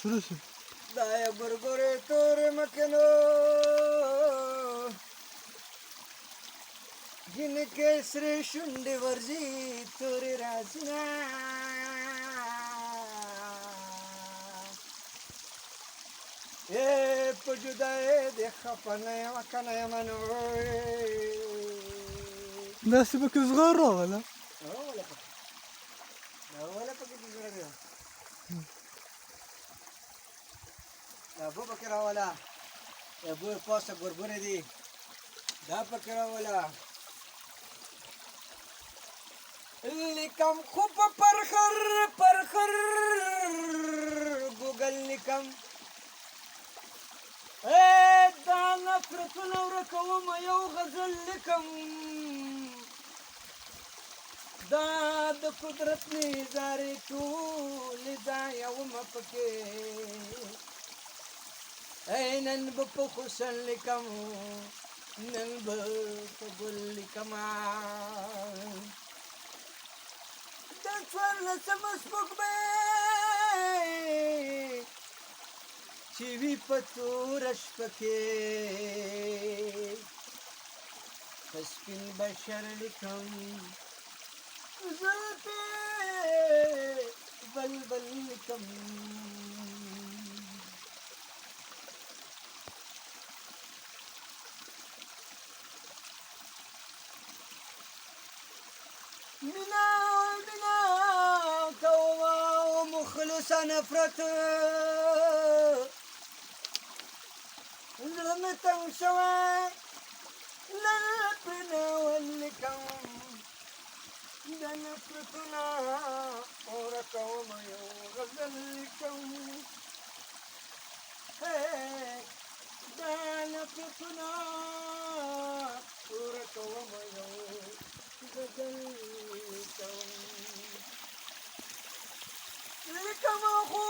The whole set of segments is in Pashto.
شروع شو. دا یې ګورګورې تورې مکنو جنکې سرې شونډې ورځي تورې رازونه په جدایۍ دې خفه نه یمه که نه یمه نو داسې پکې زغر راغله. ولې پکې زغر دی دا اوبه پکې راوله د اوبو پاسه ګورګورې دي دا پکې راوله لیکم خو په پرخر ګوګل لیکم دا نفرتونه ورکوم یو غزل لیکم دا د قدرت نظارې ټولې دا یومه پکې نن به په حسن لیکم نن به په ګل لیکمه د څوارلسمه سپوږمۍ چې وي په توره شپه کې په سپین بشر لیکم زلفې بلبل لیکم مینا کومه او مخلصه نفرت زړه مې تنګ شوی لپې ولیکم د نفرتونه ورکومه یو غزل لیکم دا نفرتونه ورکومه یو غزل لیکم لیکمه خو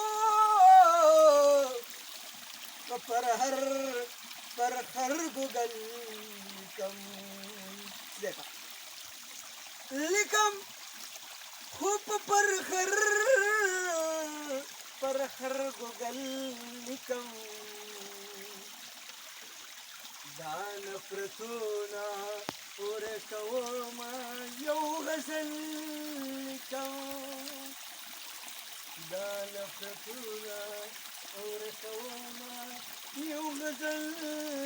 پر هر ګوګل لیکم لیکم خو پر هر ګوګل لیکم دا نفرتونه ورکومه یو غزل لیکم دا نفرتونه ورکومه یو غزل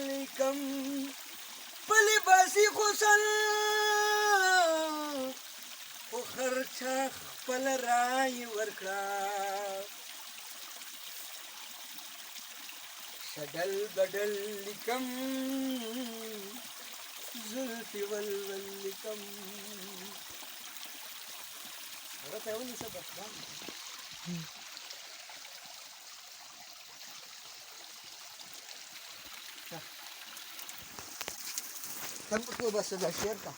لیکم په لباسي حسن خو هر چا خپل رای ورکړه شډل بدل لیکم زلفې ولول لیکم هغه ته یې ونیسه بس kan betul bahasa Dasyir kah?